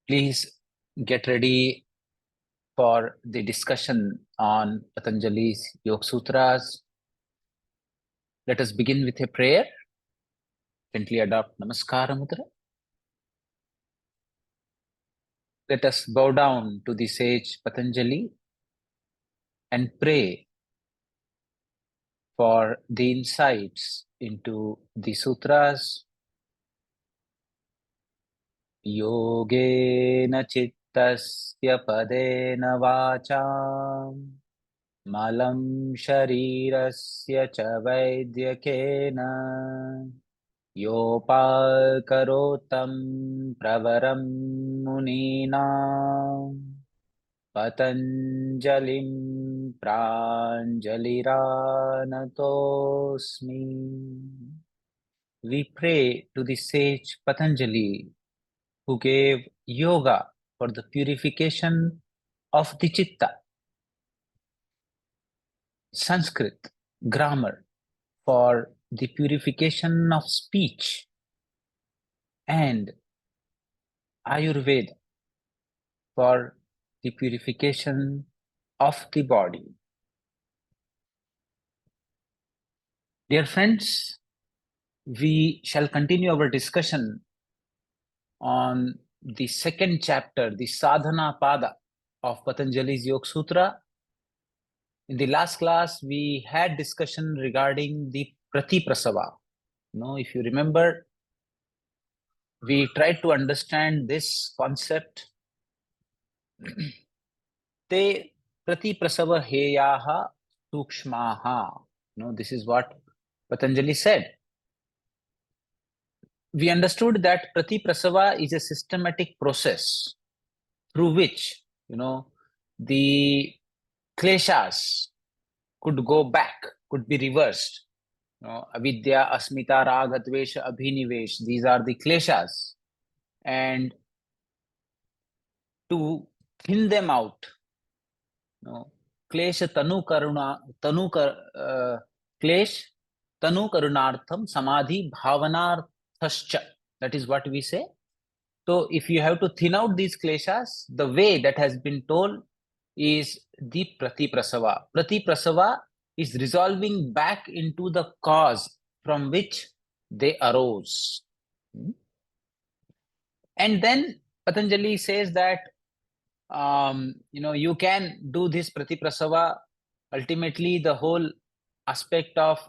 Please get ready for the discussion on Patanjali's Yoga Sutras. Let us begin with a prayer. Gently adopt Namaskara Mudra. Let us bow down to the Sage Patanjali and pray for the insights into the sutras. Yogena chittasya padena vacham malam sharirasya cha vaidyakena yopaakarotam pravaram munina patanjalim pranjaliranatosmi. We pray to the sage Patanjali, who gave yoga for the purification of the chitta. Sanskrit grammar for the purification of speech, and Ayurveda for the purification of the body. Dear friends, we shall continue our discussion on the second chapter, the Sadhana Pada of Patanjali's Yoga Sutra. In the last class, we had discussion regarding the Pratiprasava. If you remember, we tried to understand this concept. Te Pratiprasava heyaha sukshmaha. This is what Patanjali said. We understood that Pratiprasava is a systematic process through which, the kleshas could go back, could be reversed. Avidya, asmita, raga, dvesha, abhinivesh. These are the kleshas. And to thin them out, klesha tanu karuna, klesh tanu karunartham samadhi bhavanarthascha. That is what we say. So if you have to thin out these kleshas, the way that has been told is the Pratiprasava. Pratiprasava is resolving back into the cause from which they arose. And then Patanjali says that, you can do this Pratiprasava. Ultimately, the whole aspect of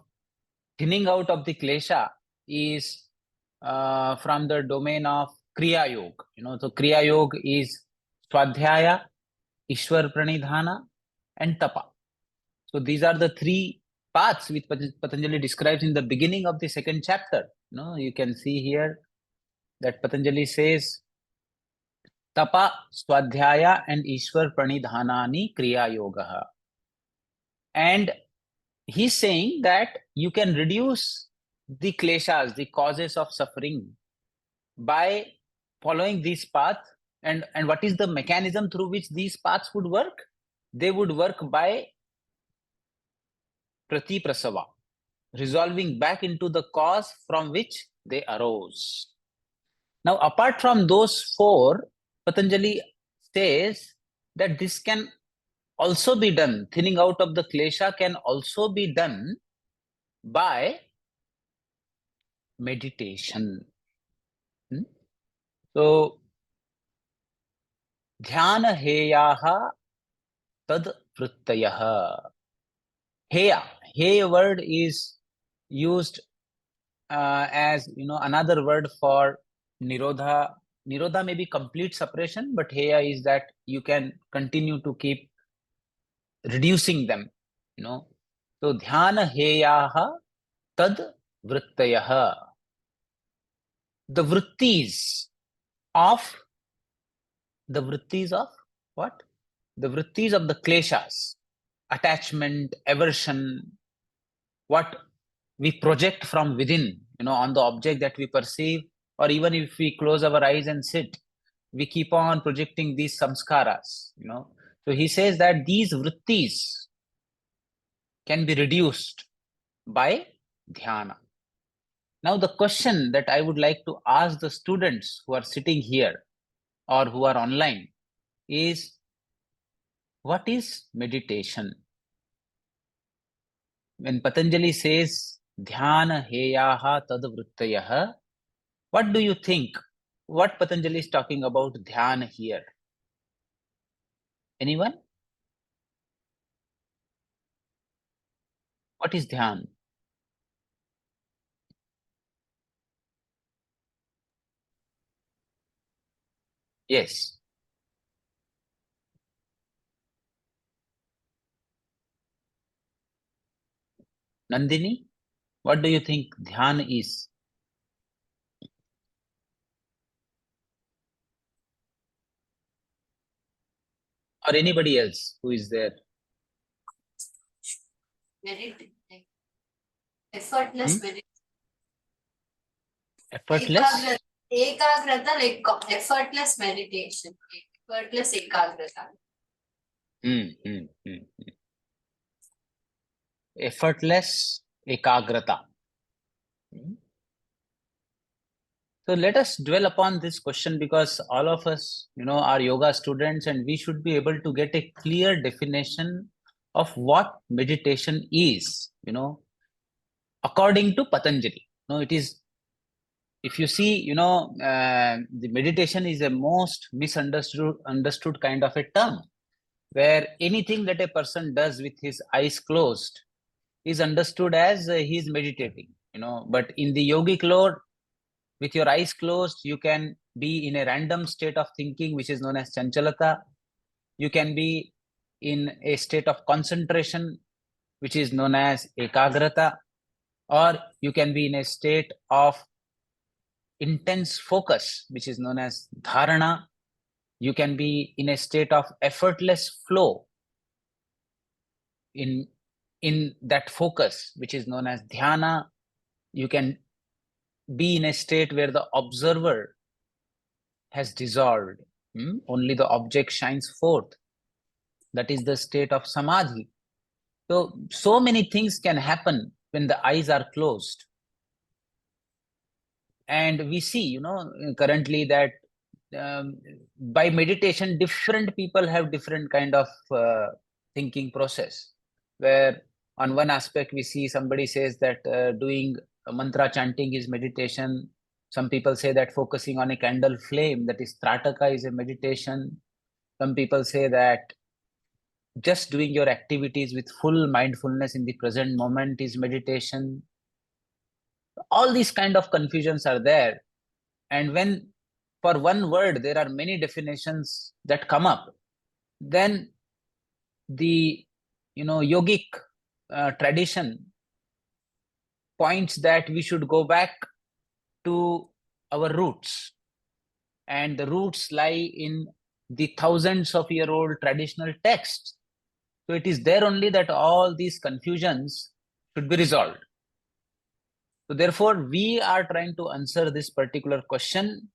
thinning out of the klesha is from the domain of Kriya Yoga. So Kriya Yoga is Swadhyaya, Ishwar Pranidhana, and Tapa. So these are the three paths which Patanjali describes in the beginning of the second chapter. You can see here that Patanjali says, Tapa, Swadhyaya, and Ishwar Pranidhanani Kriya Yoga. And he's saying that you can reduce the kleshas, the causes of suffering, by following this path. And what is the mechanism through which these paths would work? They would work by Pratiprasava, resolving back into the cause from which they arose. Now, apart from those four, Patanjali says that this can also be done, thinning out of the klesha can also be done by meditation. So, dhyana heyaha tad vrittayaha. Heya word is used as another word for nirodha. Nirodha may be complete suppression, but heya is that you can continue to keep reducing them. So dhyana heyaha tad vrittayaha. The vrittis of what? The vrittis of the kleshas, attachment, aversion, what we project from within, on the object that we perceive, or even if we close our eyes and sit, we keep on projecting these samskaras, So he says that these vrittis can be reduced by dhyana. Now the question that I would like to ask the students who are sitting here or who are online is, what is meditation? When Patanjali says dhyana heyaha tad vrittayah, what do you think? What Patanjali is talking about dhyana here? Anyone? What is dhyan? Yes. Nandini, what do you think dhyan is? Or anybody else who is there? Effortless meditation. Effortless? Ekagrata, like effortless meditation. Effortless ekagrata. Effortless ekagrata. So let us dwell upon this question, because all of us, are yoga students, and we should be able to get a clear definition of what meditation is, according to Patanjali. It is, if you see, the meditation is a most understood kind of a term, where anything that a person does with his eyes closed is understood as he is meditating, but in the yogic lore, with your eyes closed, you can be in a random state of thinking, which is known as chanchalata. You can be in a state of concentration, which is known as ekagrata, or you can be in a state of intense focus, which is known as dharana. You can be in a state of effortless flow in that focus, which is known as dhyana. You can be in a state where the observer has dissolved. Only the object shines forth. That is the state of samadhi. So many things can happen when the eyes are closed. And we see, currently that by meditation, different people have different kind of thinking process, where on one aspect we see somebody says that doing mantra chanting is meditation. Some people say that focusing on a candle flame, that is trataka, is a meditation. Some people say that just doing your activities with full mindfulness in the present moment is meditation. All these kind of confusions are there. And when for one word there are many definitions that come up, then the yogic tradition points that we should go back to our roots, and the roots lie in the thousands of year old traditional texts. So it is there only that all these confusions should be resolved. So therefore, we are trying to answer this particular question,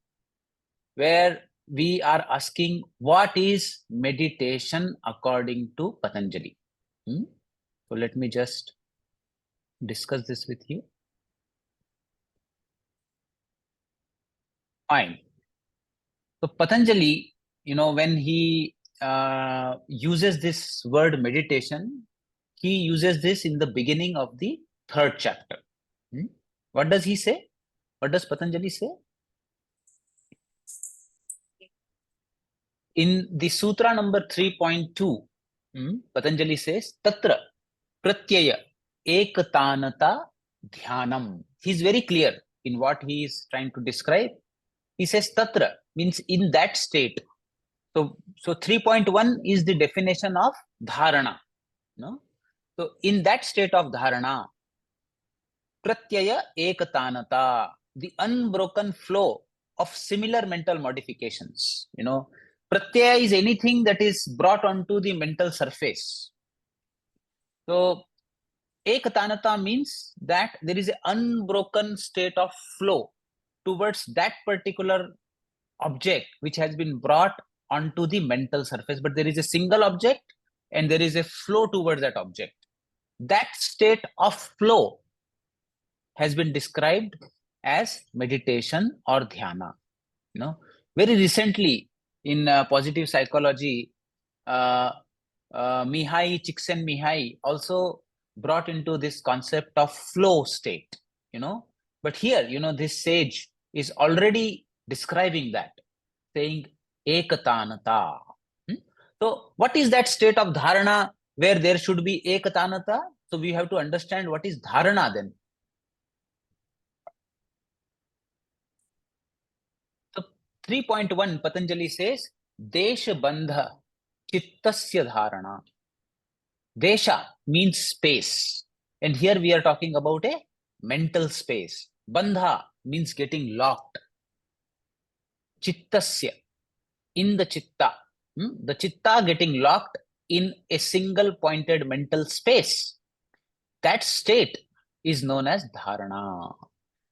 where we are asking, what is meditation according to Patanjali? So let me just discuss this with you. Fine. So Patanjali, when he uses this word meditation, he uses this in the beginning of the 3rd chapter. What does he say? What does Patanjali say? In the sutra number 3.2, Patanjali says, Tatra pratyaya ekatanata dhyanam. He's very clear in what he is trying to describe. He says Tatra means in that state. So 3.1 is the definition of dharana. So in that state of dharana, pratyaya ekatanata, the unbroken flow of similar mental modifications. Pratyaya is anything that is brought onto the mental surface. So ekatanata means that there is an unbroken state of flow towards that particular object which has been brought onto the mental surface, but there is a single object and there is a flow towards that object. That state of flow has been described as meditation or dhyana. Very recently, in positive psychology, Mihai Csikszentmihalyi also brought into this concept of flow state, But here, this sage is already describing that, saying ekatanata. So, what is that state of dharana where there should be ekatanata? So, we have to understand what is dharana then. So, 3.1 Patanjali says, Desha bandha chittasya dharana. Desha means space. And here we are talking about a mental space. Bandha means getting locked. Chittasya, in the chitta. The chitta getting locked in a single pointed mental space. That state is known as dharana.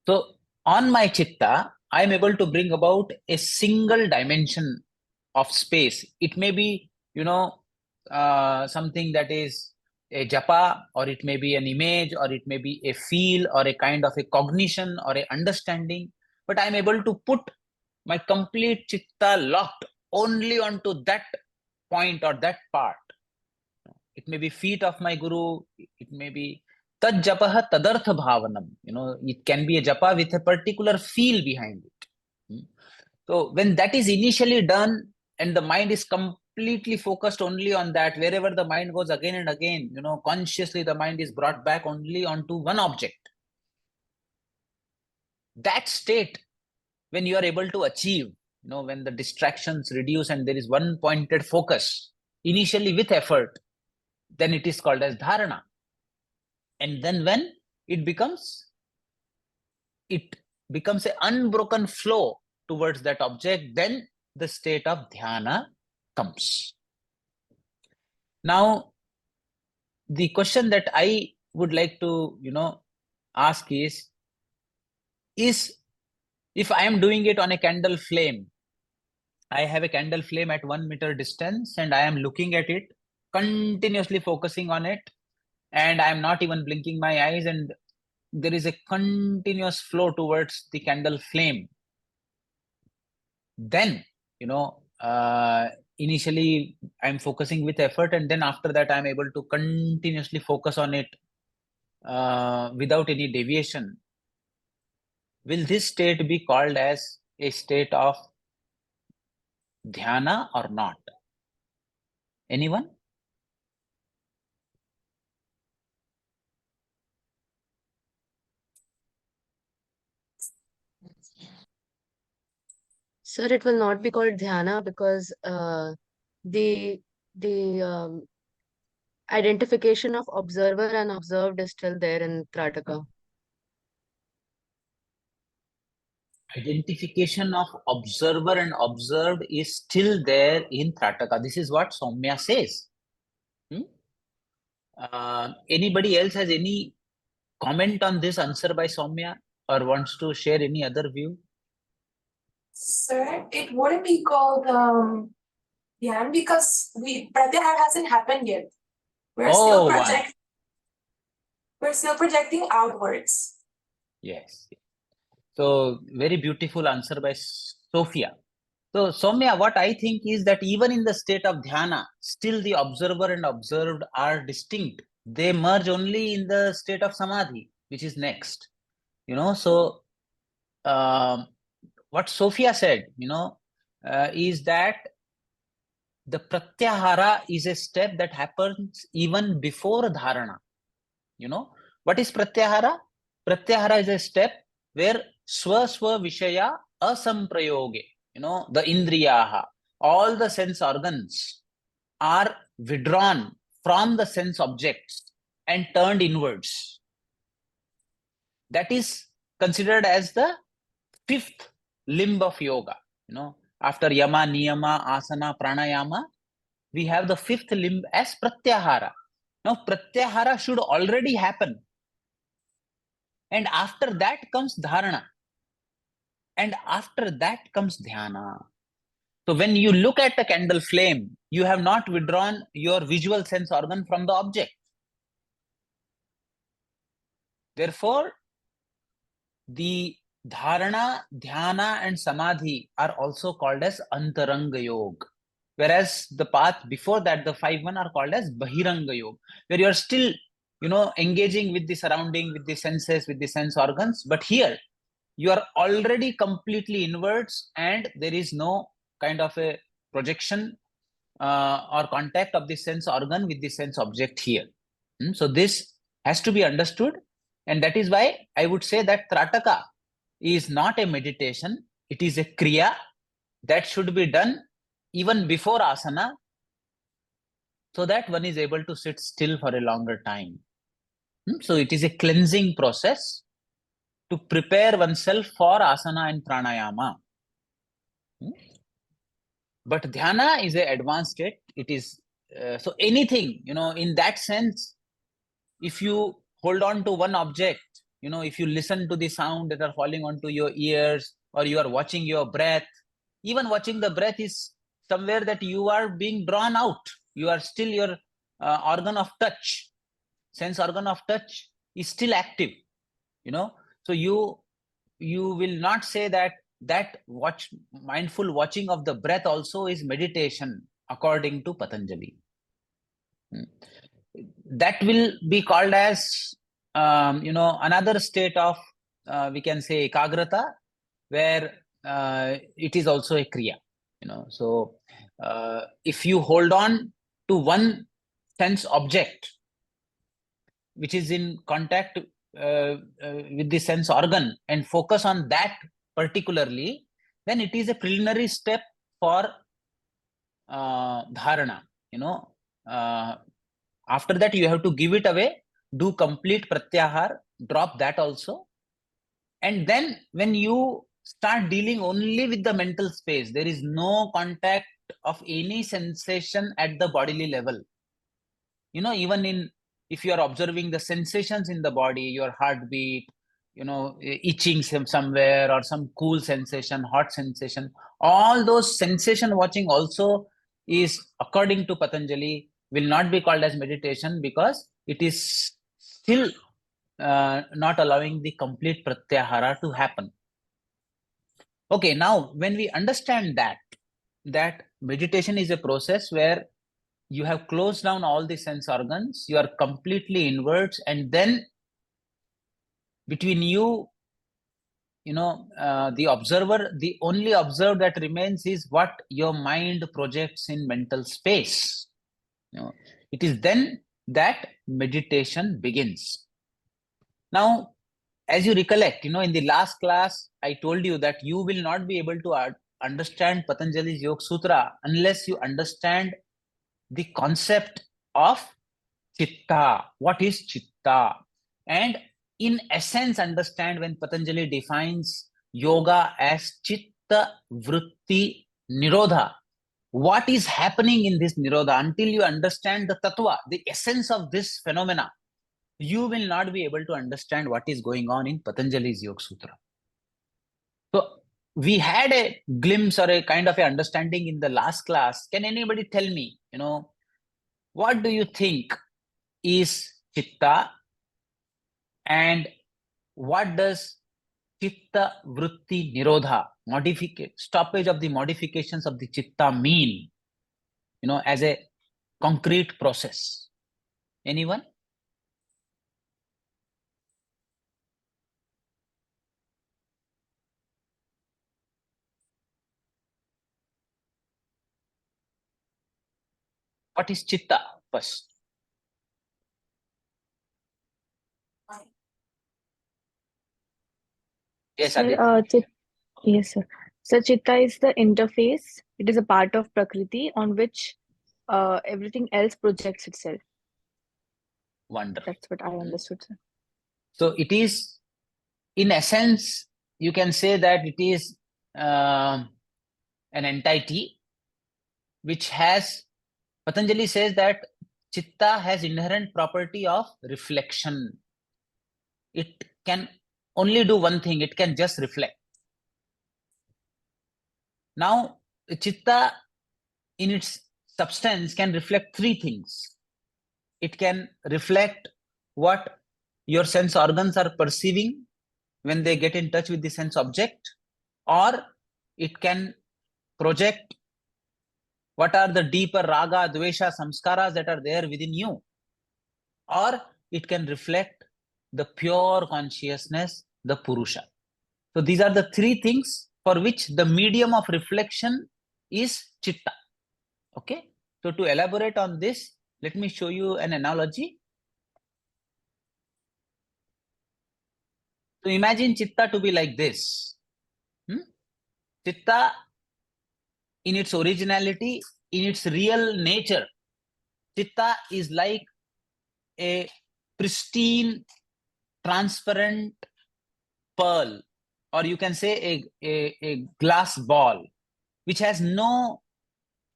So on my chitta, I am able to bring about a single dimension of space. It may be, something that is a japa, or it may be an image, or it may be a feel, or a kind of a cognition, or a understanding. But I'm able to put my complete chitta locked only onto that point or that part. It may be feet of my guru. It may be tad japaha tadartha bhavanam. It can be a japa with a particular feel behind it. So when that is initially done and the mind is completely focused only on that, wherever the mind goes again and again, consciously the mind is brought back only onto one object. That state, when you are able to achieve, when the distractions reduce and there is one pointed focus, initially with effort, then it is called as dharana. And then when it becomes an unbroken flow towards that object, then the state of dhyana comes. Now, the question that I would like to, ask is if I am doing it on a candle flame, I have a candle flame at 1 meter distance and I am looking at it, continuously focusing on it, and I am not even blinking my eyes, and there is a continuous flow towards the candle flame. Then, initially I'm focusing with effort, and then after that I'm able to continuously focus on it without any deviation. Will this state be called as a state of dhyana or not? Anyone? Sir, it will not be called dhyana because the identification of observer and observed is still there in Trataka. Identification of observer and observed is still there in Trataka. This is what Soumya says. Anybody else has any comment on this answer by Soumya, or wants to share any other view? Sir, it wouldn't be called Dhyan because Pratyahar hasn't happened yet. We're still projecting outwards. Yes. So very beautiful answer by Sophia. So Soumya, what I think is that even in the state of dhyana, still the observer and observed are distinct. They merge only in the state of samadhi, which is next. So what Sophia said, is that the pratyahara is a step that happens even before dharana. What is pratyahara? Pratyahara is a step where swa vishaya asamprayoge, the indriyaha, all the sense organs are withdrawn from the sense objects and turned inwards. That is considered as the fifth limb of yoga. After yama, niyama, asana, pranayama, we have the fifth limb as pratyahara. Now, pratyahara should already happen. And after that comes dharana. And after that comes dhyana. So when you look at a candle flame, you have not withdrawn your visual sense organ from the object. Therefore, the Dharana, Dhyana, and Samadhi are also called as Antaranga Yoga. Whereas the path before that, the 5-1, are called as Bahiranga Yoga, where you are still, engaging with the surrounding, with the senses, with the sense organs. But here, you are already completely inwards, and there is no kind of a projection or contact of the sense organ with the sense object here. So this has to be understood, and that is why I would say that Trataka is not a meditation. It is a kriya that should be done even before asana, so that one is able to sit still for a longer time. So it is a cleansing process to prepare oneself for asana and pranayama. But dhyana is an advanced state. It is so anything, in that sense, if you hold on to one object, if you listen to the sound that are falling onto your ears, or you are watching your breath, even watching the breath is somewhere that you are being drawn out. You are still, your organ of touch, sense organ of touch is still active, so you will not say that mindful watching of the breath also is meditation according to Patanjali. That will be called as another state of we can say ekagrata, where it is also a kriya. So if you hold on to one sense object which is in contact with the sense organ and focus on that particularly, then it is a preliminary step for dharana. After that, you have to give it away, do complete pratyahar, drop that also. And then when you start dealing only with the mental space, there is no contact of any sensation at the bodily level. Even if you are observing the sensations in the body, your heartbeat, itching somewhere, or some cool sensation, hot sensation, all those sensation watching also is, according to Patanjali, will not be called as meditation, because it is still not allowing the complete pratyahara to happen. Okay, now when we understand that meditation is a process where you have closed down all the sense organs, you are completely inwards, and then between you, the observer, the only observer that remains is what your mind projects in mental space. It is then that meditation begins. Now, as you recollect, in the last class, I told you that you will not be able to understand Patanjali's Yoga Sutra unless you understand the concept of chitta. What is chitta? And in essence, understand when Patanjali defines yoga as chitta vritti nirodha. What is happening in this nirodha? Until you understand the tattva, the essence of this phenomena, you will not be able to understand what is going on in Patanjali's Yoga Sutra. So we had a glimpse or a kind of a understanding in the last class. Can anybody tell me, what do you think is chitta, and what does chitta vritti nirodha, stoppage of the modifications of the chitta, mean, as a concrete process? Anyone? What is chitta first? Yes, Sir, Aditya. yes, sir. So Chitta is the interface. It is a part of Prakriti on which everything else projects itself. Wonderful. That's what I understood, sir. So it is, in essence, you can say that it is an entity which has, Patanjali says that chitta has inherent property of reflection. It can only do one thing, it can just reflect. Now, chitta in its substance can reflect three things. It can reflect what your sense organs are perceiving. when they get in touch with the sense object, or it can project what are the deeper raga, dvesha, samskaras that are there within you, or it can reflect the pure consciousness, the Purusha. So these are the three things for which the medium of reflection is chitta. Okay. So to elaborate on this, let me show you an analogy. So imagine chitta to be like this. Chitta, in its originality, in its real nature, chitta is like a pristine, transparent pearl, or you can say a glass ball, which has no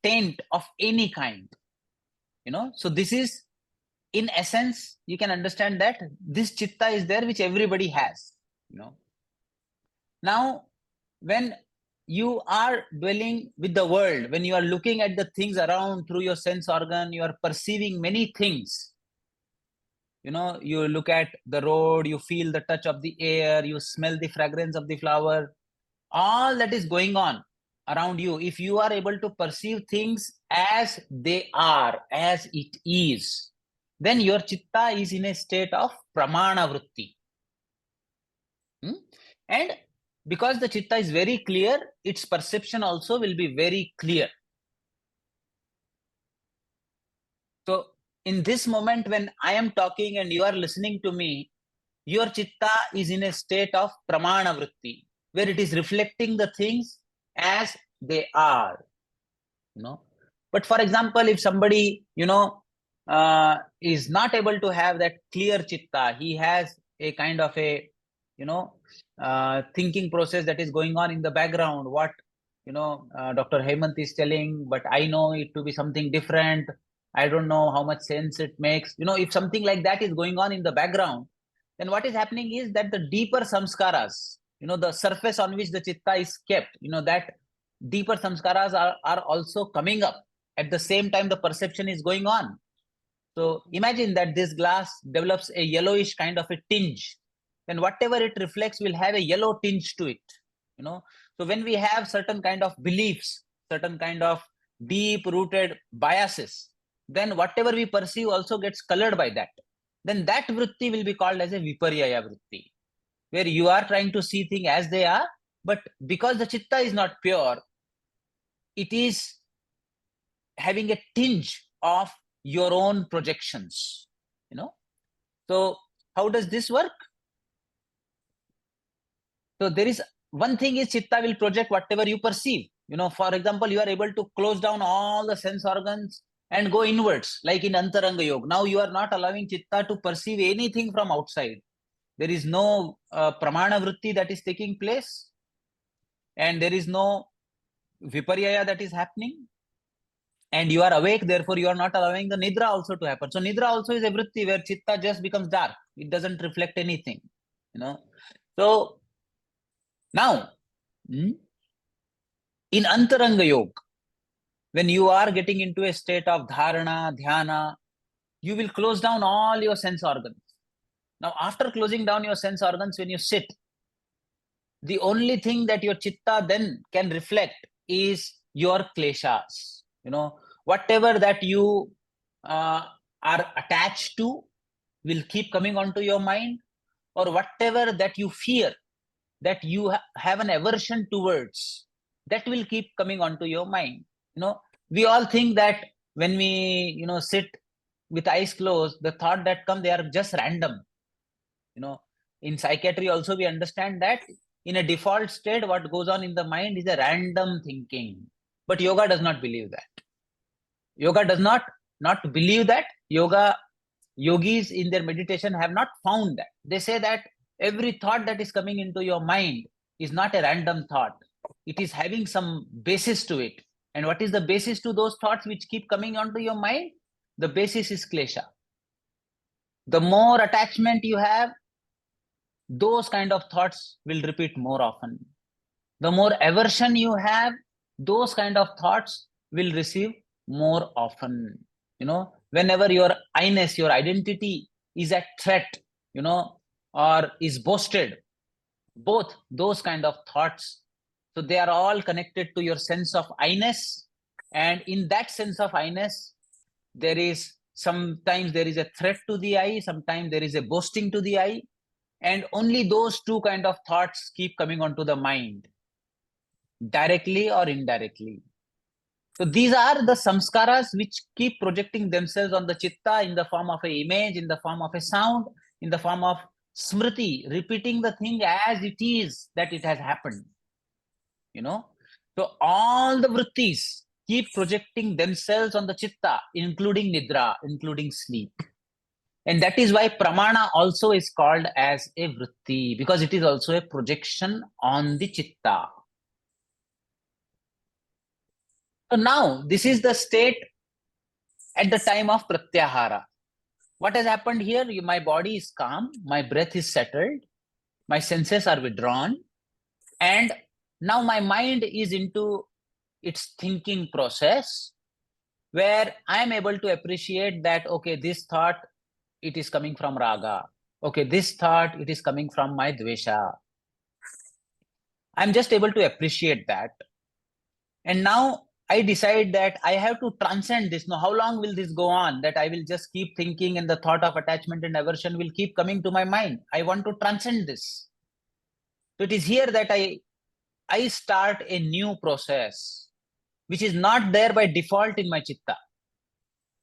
taint of any kind. So this is, in essence, you can understand that this chitta is there, which everybody has. Now, when you are dwelling with the world, when you are looking at the things around through your sense organ, you are perceiving many things. You look at the road, you feel the touch of the air, you smell the fragrance of the flower, all that is going on around you. If you are able to perceive things as they are, as it is, then your chitta is in a state of pramana vritti. And because the chitta is very clear, its perception also will be very clear. So in this moment, when I am talking and you are listening to me, your chitta is in a state of pramana vritti, where it is reflecting the things as they are. But for example, if somebody is not able to have that clear chitta, he has a kind of a thinking process that is going on in the background, what Dr. Hemant is telling, but I know it to be something different. I don't know how much sense it makes. If something like that is going on in the background, then what is happening is that the deeper samskaras, the surface on which the chitta is kept, that deeper samskaras are also coming up. At the same time, the perception is going on. So imagine that this glass develops a yellowish kind of a tinge. Then whatever it reflects will have a yellow tinge to it. So when we have certain kind of beliefs, certain kind of deep-rooted biases, then whatever we perceive also gets colored by that. Then that vritti will be called as a viparyaya vritti, where you are trying to see things as they are, but because the chitta is not pure, it is having a tinge of your own projections. So how does this work? So there is one thing is chitta will project whatever you perceive. For example, you are able to close down all the sense organs and go inwards, like in Antaranga Yoga. Now you are not allowing chitta to perceive anything from outside. There is no pramana vritti that is taking place, and there is no viparyaya that is happening. And you are awake, therefore you are not allowing the nidra also to happen. So nidra also is a vritti where chitta just becomes dark. It doesn't reflect anything. So now, in Antaranga Yoga, when you are getting into a state of dharana, dhyana, you will close down all your sense organs. Now, after closing down your sense organs, when you sit, the only thing that your chitta then can reflect is your kleshas. Whatever that you are attached to will keep coming onto your mind, or whatever that you fear, that you have an aversion towards, that will keep coming onto your mind. We all think that when we sit with eyes closed, the thought that come, they are just random. In psychiatry also we understand that in a default state, what goes on in the mind is a random thinking. But yoga does not believe that. Yoga does not believe that. Yogis in their meditation have not found that. They say that every thought that is coming into your mind is not a random thought. It is having some basis to it. And what is the basis to those thoughts which keep coming onto your mind? The basis is klesha. The more attachment you have, those kind of thoughts will repeat more often. The more aversion you have, those kind of thoughts will receive more often. Whenever your I-ness, your identity is at threat, or is boasted, both those kind of thoughts. So they are all connected to your sense of I-ness. And in that sense of I-ness, sometimes there is a threat to the I, sometimes there is a boasting to the I, and only those two kind of thoughts keep coming onto the mind, directly or indirectly. So these are the samskaras which keep projecting themselves on the chitta in the form of an image, in the form of a sound, in the form of smriti, repeating the thing as it is that it has happened. So all the vrittis keep projecting themselves on the chitta, including nidra, including sleep. And that is why pramana also is called as a vritti, because it is also a projection on the chitta. So now this is the state at the time of pratyahara. What has happened here? My body is calm, my breath is settled, my senses are withdrawn, and now my mind is into its thinking process, where I am able to appreciate that, okay, this thought, it is coming from raga. Okay, this thought, it is coming from my dvesha. I'm just able to appreciate that. And now I decide that I have to transcend this. Now, how long will this go on? That I will just keep thinking and the thought of attachment and aversion will keep coming to my mind. I want to transcend this. So it is here that I start a new process, which is not there by default in my chitta.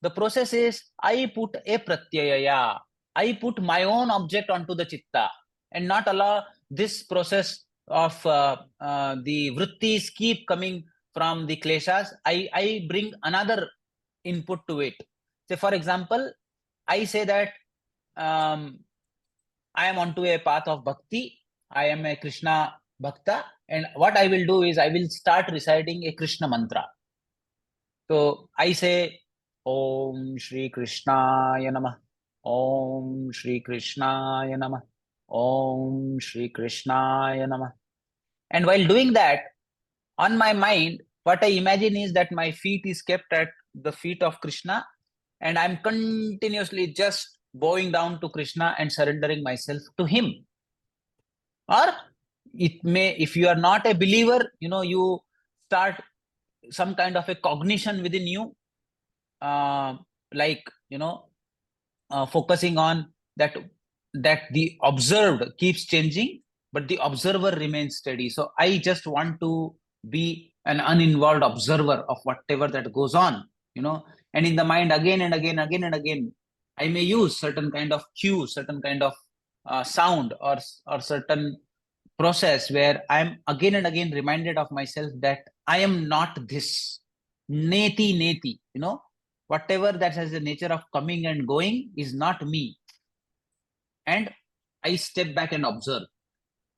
The process is, I put a pratyaya. I put my own object onto the chitta and not allow this process of the vrittis keep coming from the kleshas. I bring another input to it. Say, for example, I say that I am onto a path of bhakti. I am a Krishna bhakta. And what I will do is I will start reciting a Krishna mantra. So I say, Om Shri Krishnaya Namah. Om Shri Krishnaya Namah. Om Shri Krishnaya Namah. And while doing that, on my mind, what I imagine is that my feet is kept at the feet of Krishna, and I'm continuously just bowing down to Krishna and surrendering myself to him. Or it may, if you are not a believer, you start some kind of a cognition within you, focusing on that the observed keeps changing, but the observer remains steady. So I just want to be an uninvolved observer of whatever that goes on, and in the mind again and again, I may use certain kind of cue, certain kind of sound or certain process where I'm again and again reminded of myself that I am not this. Neti, whatever that has the nature of coming and going is not me. And I step back and observe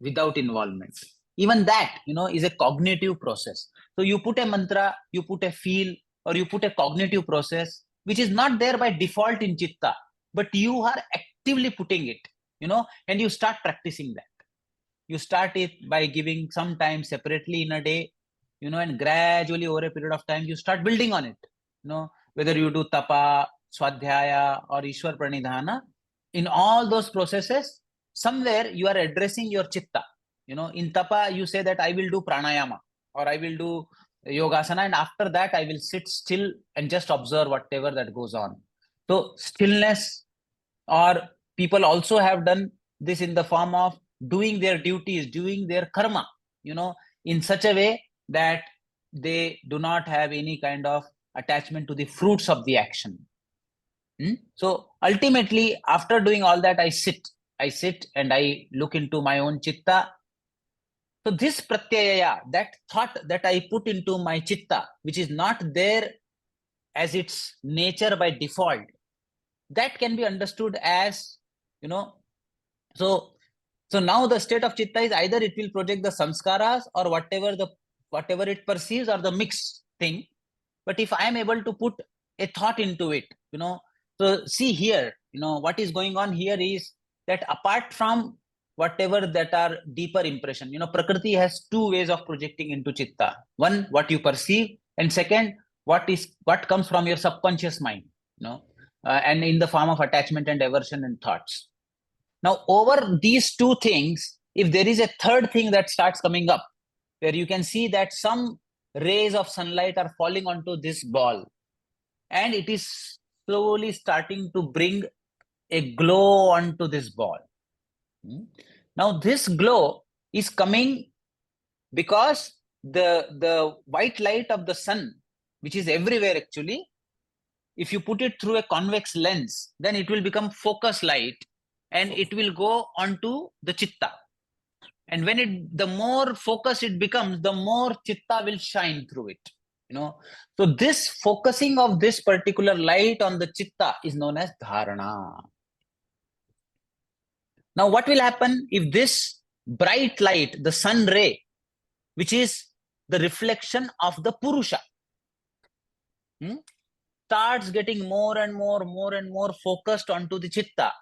without involvement. Even that, is a cognitive process. So you put a mantra, you put a feel, or you put a cognitive process, which is not there by default in chitta, but you are actively putting it, and you start practicing that. You start it by giving some time separately in a day, and gradually over a period of time, you start building on it. Whether you do tapa, swadhyaya, or Ishwar pranidhana, in all those processes, somewhere you are addressing your chitta. In tapa, you say that I will do pranayama or I will do yogasana, and after that, I will sit still and just observe whatever that goes on. So stillness, or people also have done this in the form of doing their duties, doing their karma, in such a way that they do not have any kind of attachment to the fruits of the action. So ultimately, after doing all that, I sit and I look into my own chitta. So this pratyaya, that thought that I put into my chitta, which is not there as its nature by default, that can be understood as, so now the state of chitta is either it will project the samskaras or whatever it perceives, or the mixed thing. But if I am able to put a thought into it, so see here, what is going on here is that apart from whatever that are deeper impression, Prakriti has two ways of projecting into chitta. One, what you perceive, and second, what comes from your subconscious mind, and in the form of attachment and aversion and thoughts. Now, over these two things, if there is a third thing that starts coming up, where you can see that some rays of sunlight are falling onto this ball, and it is slowly starting to bring a glow onto this ball. Now this glow is coming because the white light of the sun, which is everywhere actually, if you put it through a convex lens, then it will become focus light and it will go onto the chitta. And when the more focus it becomes, the more chitta will shine through it. So this focusing of this particular light on the chitta is known as dharana. Now what will happen if this bright light, the sun ray, which is the reflection of the Purusha, starts getting more and more focused onto the chitta?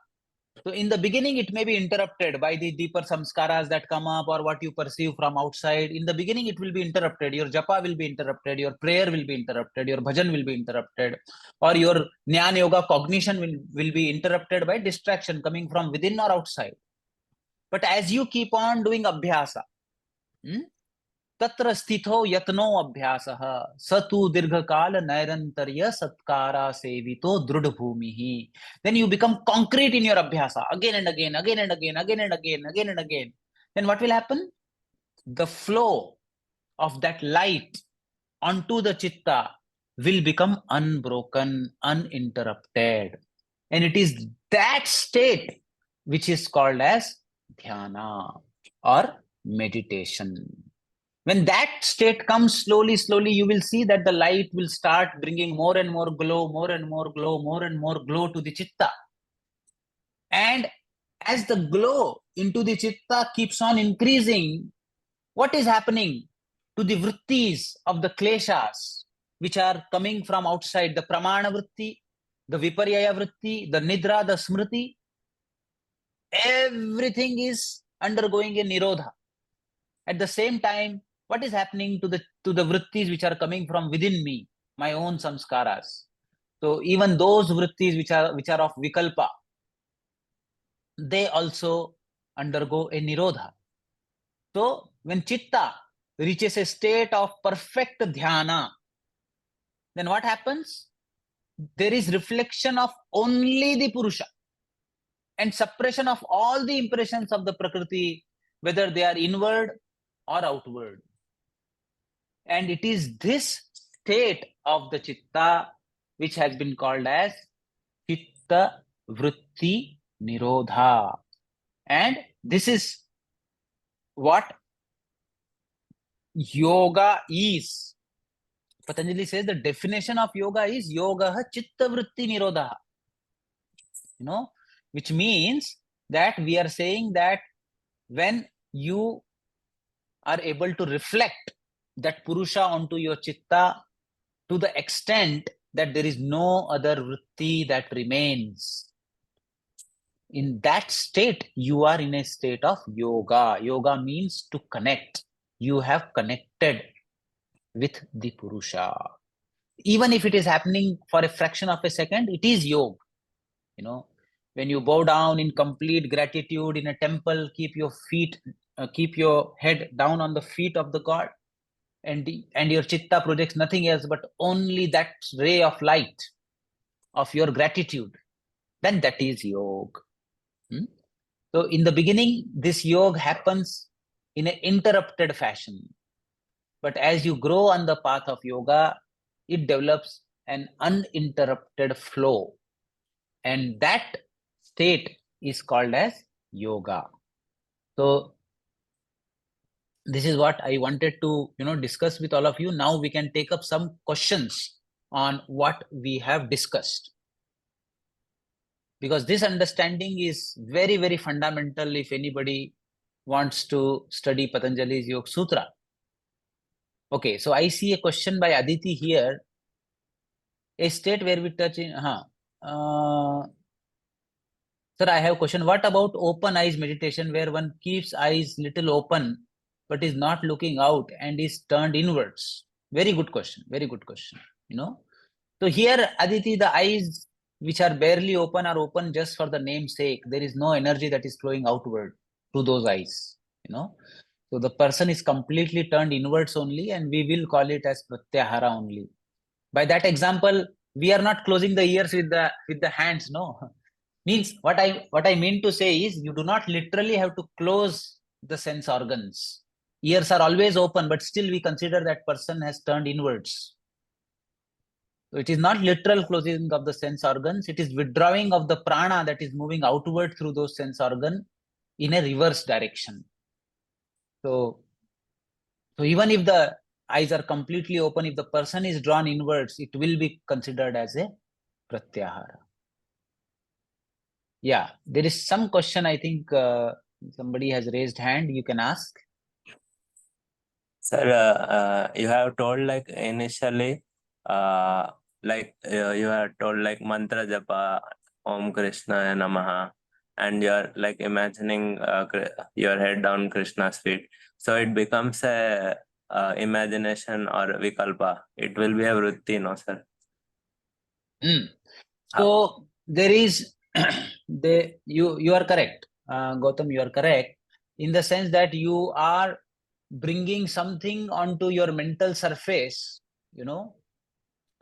So in the beginning, it may be interrupted by the deeper samskaras that come up or what you perceive from outside. In the beginning, it will be interrupted. Your japa will be interrupted. Your prayer will be interrupted. Your bhajan will be interrupted. Or your jnana yoga cognition will be interrupted by distraction coming from within or outside. But as you keep on doing abhyasa, tatra sthito yatno abhyasah satu dirghakala nairantarya satkara sevito drudbhumihi. Then you become concrete in your abhyasa again and again. Then what will happen? The flow of that light onto the chitta will become unbroken, uninterrupted. And it is that state which is called as dhyana or meditation. When that state comes slowly, you will see that the light will start bringing more and more glow to the chitta. And as the glow into the chitta keeps on increasing, what is happening to the vrittis of the kleshas, which are coming from outside, the pramana vritti, the viparyaya vritti, the nidra, the smriti, everything is undergoing a nirodha. At the same time, what is happening to the vrittis which are coming from within me, my own samskaras? So even those vrittis which are of vikalpa, they also undergo a nirodha. So when chitta reaches a state of perfect dhyana, then what happens? There is reflection of only the Purusha and suppression of all the impressions of the Prakriti, whether they are inward or outward. And it is this state of the chitta which has been called as chitta vritti nirodha. And this is what yoga is. Patanjali says the definition of yoga is yoga chitta vritti nirodha. Which means that we are saying that when you are able to reflect that Purusha onto your chitta to the extent that there is no other vritti that remains, in that state, you are in a state of yoga. Yoga means to connect. You have connected with the Purusha. Even if it is happening for a fraction of a second, it is yoga. When you bow down in complete gratitude in a temple, keep your head down on the feet of the god, and your chitta projects nothing else but only that ray of light of your gratitude, then that is yoga. So in the beginning, this yoga happens in an interrupted fashion. But as you grow on the path of yoga, it develops an uninterrupted flow. And that state is called as yoga. So this is what I wanted to discuss with all of you. Now we can take up some questions on what we have discussed, because this understanding is very, very fundamental if anybody wants to study Patanjali's Yoga Sutra. Okay, so I see a question by Aditi here. A state where we touch in sir, I have a question. What about open eyes meditation, where one keeps eyes little open but is not looking out and is turned inwards? Very good question. So here, Aditi, the eyes which are barely open are open just for the name's sake. There is no energy that is flowing outward through those eyes. So the person is completely turned inwards only, and we will call it as pratyahara only. By that example, we are not closing the ears with the hands, no. Means what I mean to say is, you do not literally have to close the sense organs. Ears are always open, but still we consider that person has turned inwards. So it is not literal closing of the sense organs, it is withdrawing of the prana that is moving outward through those sense organs in a reverse direction. So even if the eyes are completely open, if the person is drawn inwards, it will be considered as a pratyahara. Yeah, there is some question, I think somebody has raised hand, you can ask. Sir, you have told like initially, you have told like mantra japa, Om Krishnaya Namaha, and you're like imagining your head on Krishna's feet. So it becomes a imagination or vikalpa. It will be a vritti, no, sir? So there is, you are correct, Gautam, you are correct, in the sense that you are bringing something onto your mental surface,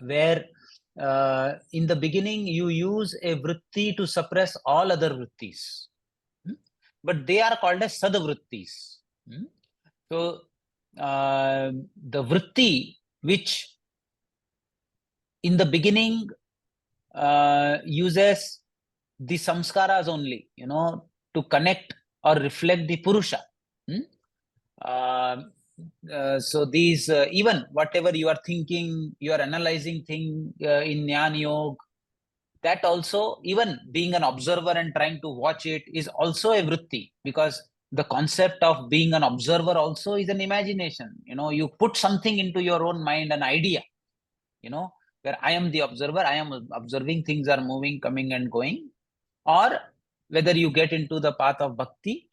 where in the beginning you use a vritti to suppress all other vrittis, but they are called as sadvrittis. So the vritti which in the beginning uses the samskaras only, to connect or reflect the Purusha. So these, even whatever you are thinking, you are analyzing thing in Jnana Yoga, that also, even being an observer and trying to watch it, is also a vritti, because the concept of being an observer also is an imagination. You put something into your own mind, an idea, where I am the observer, I am observing, things are moving, coming and going. Or whether you get into the path of bhakti,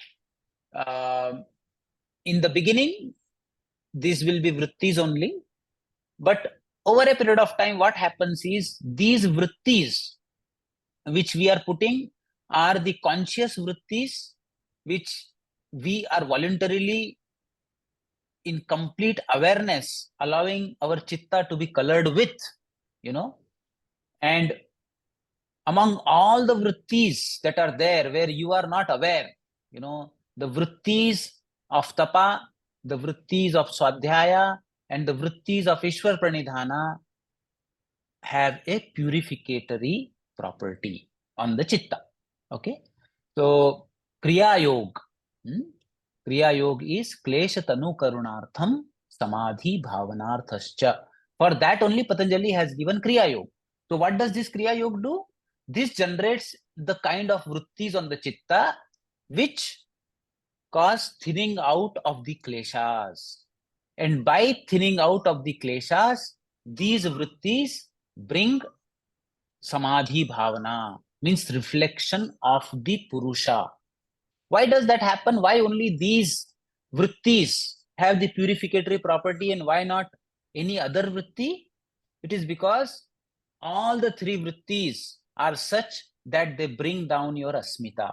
in the beginning, these will be vrittis only. But over a period of time, what happens is, these vrittis which we are putting are the conscious vrittis, which we are voluntarily, in complete awareness, allowing our chitta to be colored with, and among all the vrittis that are there where you are not aware, the vrittis of tapa, the vrittis of swadhyaya, and the vrittis of Ishwar Pranidhana have a purificatory property on the chitta. Okay, so Kriya Yoga. Kriya Yoga is Klesha Tanu Karunartham Samadhi Bhavanarthascha. For that only Patanjali has given Kriya Yoga. So what does this Kriya Yoga do? This generates the kind of vrittis on the chitta which cause thinning out of the kleshas. And by thinning out of the kleshas, these vrittis bring samadhi bhavana, means reflection of the Purusha. Why does that happen? Why only these vrittis have the purificatory property and why not any other vritti? It is because all the three vrittis are such that they bring down your asmita.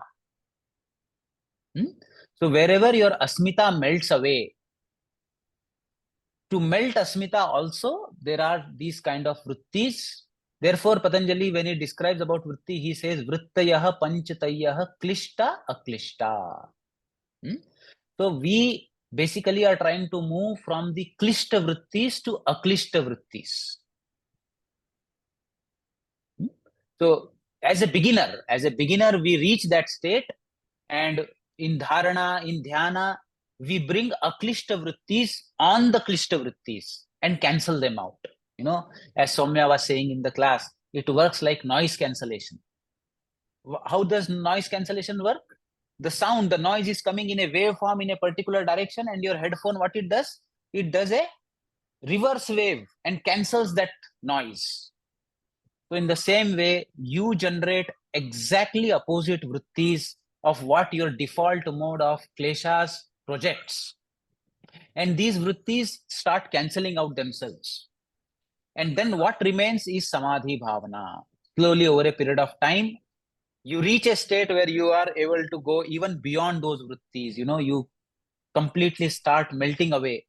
So wherever your asmita melts away, to melt asmita also, there are these kind of vrittis. Therefore, Patanjali, when he describes about vritti, he says, vrittayah panchatayah klishta aklishta. So we basically are trying to move from the klishta vrittis to aklishta vrittis. So as a beginner, we reach that state, and in dharana, in dhyana, we bring aklishta vrittis on the klishta vrittis and cancel them out. As Soumya was saying in the class, it works like noise cancellation. How does noise cancellation work? The sound, the noise is coming in a waveform in a particular direction, and your headphone, what it does? It does a reverse wave and cancels that noise. So in the same way, you generate exactly opposite vrittis of what your default mode of kleshas projects. And these vrittis start cancelling out themselves. And then what remains is samadhi bhavana. Slowly over a period of time, you reach a state where you are able to go even beyond those vrittis. You completely start melting away.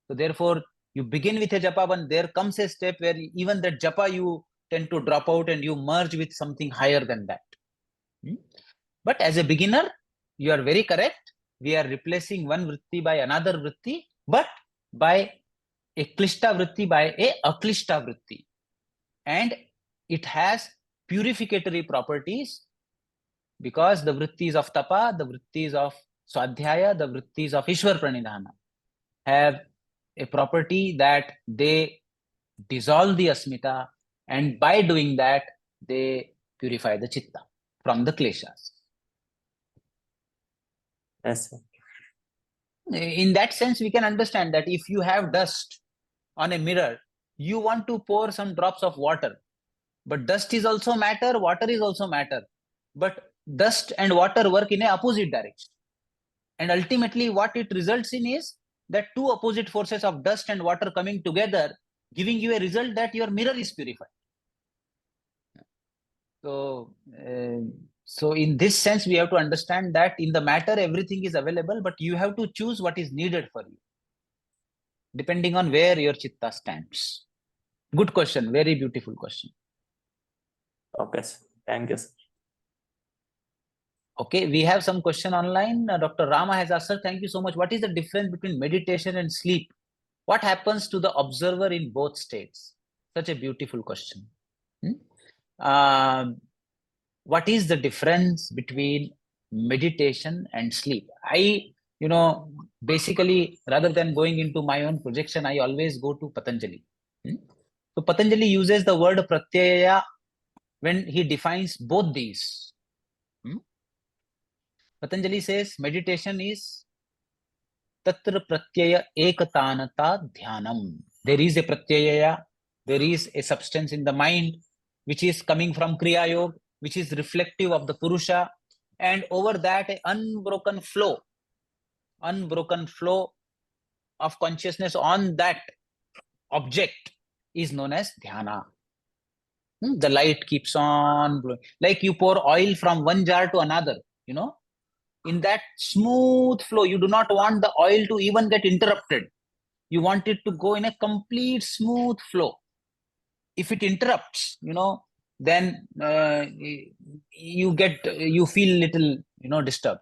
So therefore, you begin with a japa, but there comes a step where even that japa you tend to drop out and you merge with something higher than that. But as a beginner, you are very correct. We are replacing one vritti by another vritti, but by a klishta vritti by a aklishta vritti. And it has purificatory properties because the vrittis of tapa, the vrittis of swadhyaya, the vrittis of Ishwar pranidhana have a property that they dissolve the asmita, and by doing that, they purify the chitta from the kleshas. Yes, sir. In that sense, we can understand that if you have dust on a mirror, you want to pour some drops of water. But dust is also matter, water is also matter. But dust and water work in a opposite direction. And ultimately, what it results in is that two opposite forces of dust and water coming together, giving you a result that your mirror is purified. So in this sense, we have to understand that in the matter, everything is available, but you have to choose what is needed for you, depending on where your chitta stands. Good question, very beautiful question. Okay, sir. Thank you, sir. Okay, we have some question online. Dr. Rama has asked, sir, thank you so much. What is the difference between meditation and sleep? What happens to the observer in both states? Such a beautiful question. What is the difference between meditation and sleep? Basically, rather than going into my own projection, I always go to Patanjali. So Patanjali uses the word pratyaya when he defines both these. Patanjali says meditation is tatra pratyaya ekatanata dhyanam. There is a pratyaya, there is a substance in the mind which is coming from Kriya Yoga, which is reflective of the Purusha, and over that a unbroken flow of consciousness on that object is known as dhyana. The light keeps on blowing. Like you pour oil from one jar to another, in that smooth flow. You do not want the oil to even get interrupted. You want it to go in a complete smooth flow. If it interrupts, then you feel little, disturbed.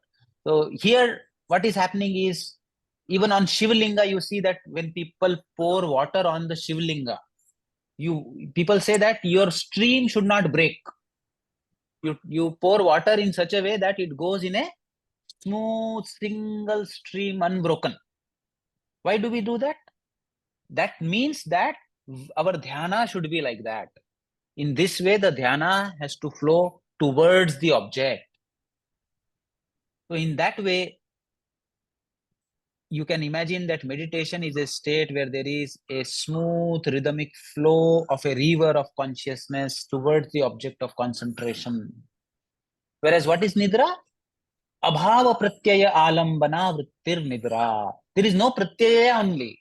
So here, what is happening is, even on Shivlinga, you see that when people pour water on the Shivlinga, people say that your stream should not break. You pour water in such a way that it goes in a smooth single stream, unbroken. Why do we do that? That means that our dhyana should be like that. In this way, the dhyana has to flow towards the object. So in that way, you can imagine that meditation is a state where there is a smooth rhythmic flow of a river of consciousness towards the object of concentration. Whereas what is nidra? Abhava pratyaya alambana vrittir nidra. There is no pratyaya only,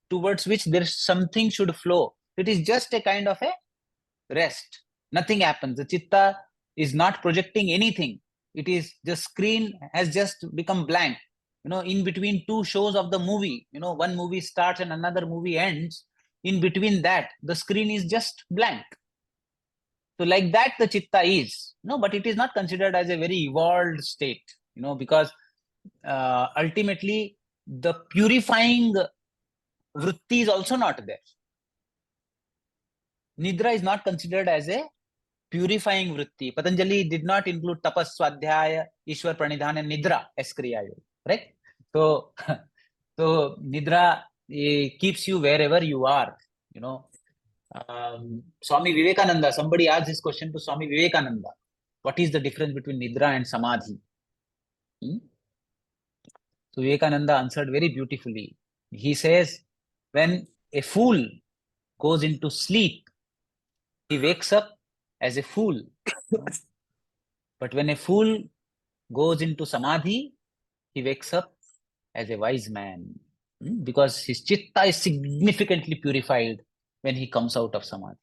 towards which there is something should flow. It is just a kind of a rest. Nothing happens. The chitta is not projecting anything. It is, the screen has just become blank. In between two shows of the movie, one movie starts and another movie ends. In between that, the screen is just blank. So like that the chitta is, but it is not considered as a very evolved state, because ultimately the purifying vritti is also not there. Nidra is not considered as a purifying vritti. Patanjali did not include tapas, swadhyaya, Ishwar pranidhana, and nidra as kriya yoga, right? So nidra keeps you wherever you are, Swami Vivekananda, somebody asked this question to Swami Vivekananda. What is the difference between nidra and samadhi? So Vivekananda answered very beautifully. He says, when a fool goes into sleep, he wakes up as a fool. But when a fool goes into samadhi, he wakes up as a wise man, because his chitta is significantly purified when he comes out of samadhi.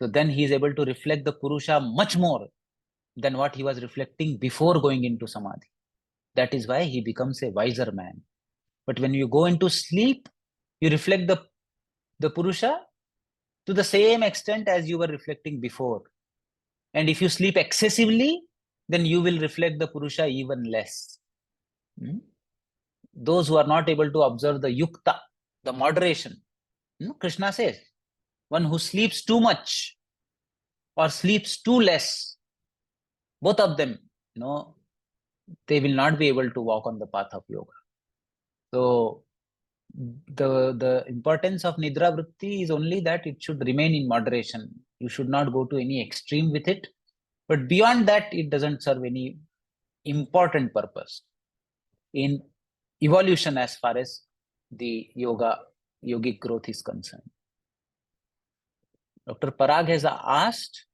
So then he is able to reflect the Purusha much more than what he was reflecting before going into samadhi. That is why he becomes a wiser man. But when you go into sleep, you reflect the Purusha to the same extent as you were reflecting before. And if you sleep excessively, then you will reflect the Purusha even less. Those who are not able to observe the yukta, the moderation, Krishna says, one who sleeps too much or sleeps too less, both of them, they will not be able to walk on the path of yoga. So the importance of Nidra Vritti is only that it should remain in moderation. You should not go to any extreme with it. But beyond that, it doesn't serve any important purpose in evolution as far as the yogic growth is concerned. Dr. Parag has asked,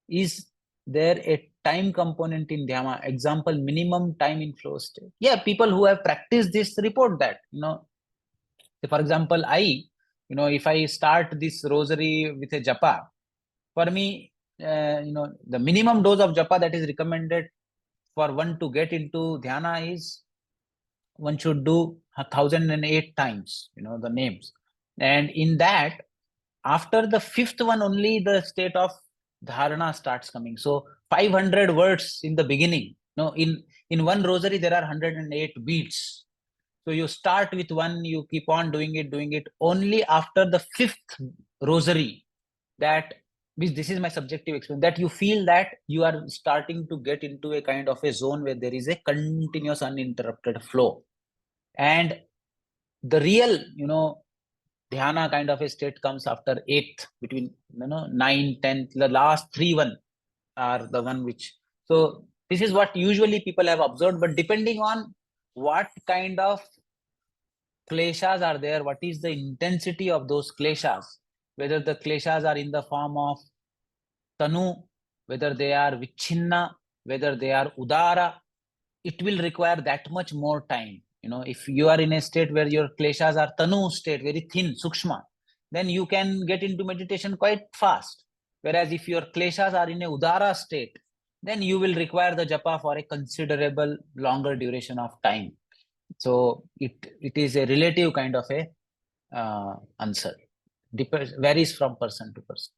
is there a time component in dhyana? Example, minimum time in flow state. Yeah, people who have practiced this report that, for example, if I start this rosary with a japa, for me, the minimum dose of japa that is recommended for one to get into dhyana is one should do 1008 times, the names. And in that, after the fifth one, only the state of dharana starts coming. So 500 words in the beginning. In one rosary, there are 108 beats. So you start with one, you keep on doing it. Only after the fifth rosary, this is my subjective experience, that you feel that you are starting to get into a kind of a zone where there is a continuous uninterrupted flow. And the real, dhyana kind of a state comes after 8th, between 9, 10th, the last 3 are the one which. So this is what usually people have observed, but depending on what kind of kleshas are there, what is the intensity of those kleshas, whether the kleshas are in the form of tanu, whether they are vichinna, whether they are udara, it will require that much more time. If you are in a state where your kleshas are tanu state, very thin, sukshma, then you can get into meditation quite fast. Whereas if your kleshas are in a udara state, then you will require the japa for a considerable longer duration of time. So it is a relative kind of a answer. Varies from person to person.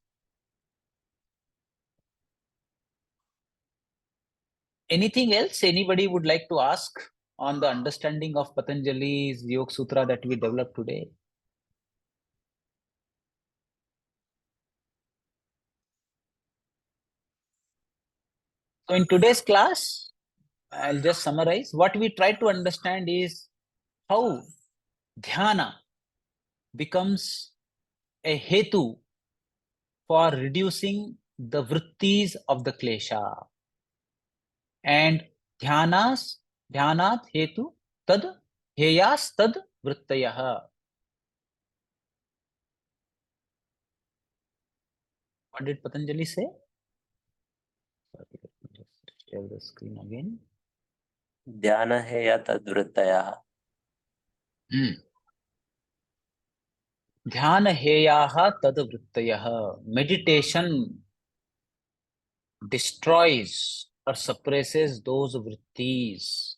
Anything else anybody would like to ask on the understanding of Patanjali's Yoga Sutra that we developed today? So in today's class, I'll just summarize. What we try to understand is how dhyana becomes a hetu for reducing the vrittis of the klesha. And dhanat hetu tad heyas tad vrittayah. What did Patanjali say? Sorry, let me just share the screen again. Dhyana heya tad vrittayah. Dhyana heyaha tad vrittayah. Meditation destroys or suppresses those vrittis.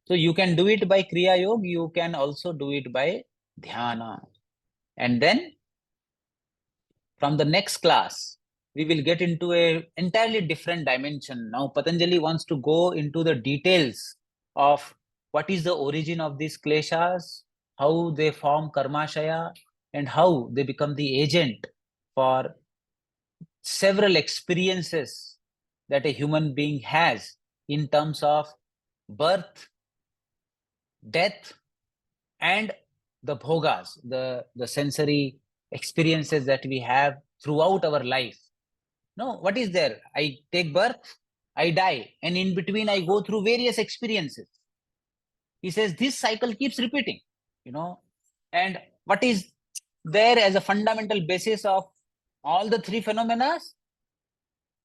So you can do it by Kriya Yoga, you can also do it by Dhyana. And then from the next class, we will get into a entirely different dimension. Now Patanjali wants to go into the details of what is the origin of these kleshas, how they form karmashaya, and how they become the agent for several experiences that a human being has in terms of birth, death, and the bhogas, the sensory experiences that we have throughout our life. No, what is there? I take birth, I die, and in between I go through various experiences. He says this cycle keeps repeating, and what is there as a fundamental basis of all the 3 phenomena?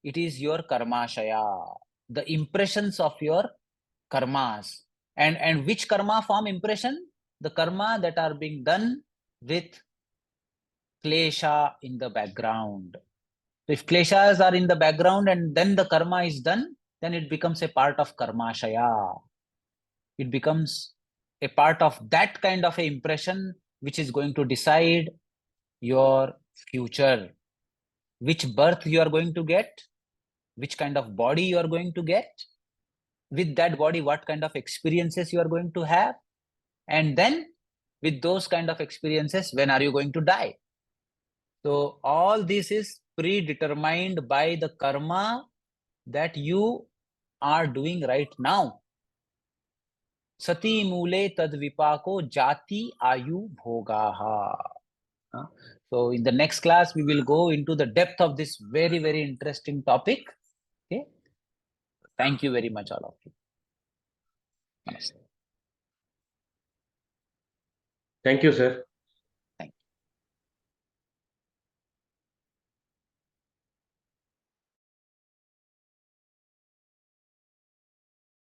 It is your karmashaya, the impressions of your karmas. And which karma form impression? The karma that are being done with klesha in the background. So if kleshas are in the background and then the karma is done, then it becomes a part of karmashaya. it becomes a part of that kind of a impression which is going to decide your future, which birth you are going to get, which kind of body you are going to get, with that body what kind of experiences you are going to have, and then with those kind of experiences when are you going to die. So all this is predetermined by the karma that you are doing right now. Sati mule tad vipako jati ayu bhogaha. So in the next class, we will go into the depth of this very, very interesting topic. Okay. Thank you very much, all of you. Namaste. Thank you, sir.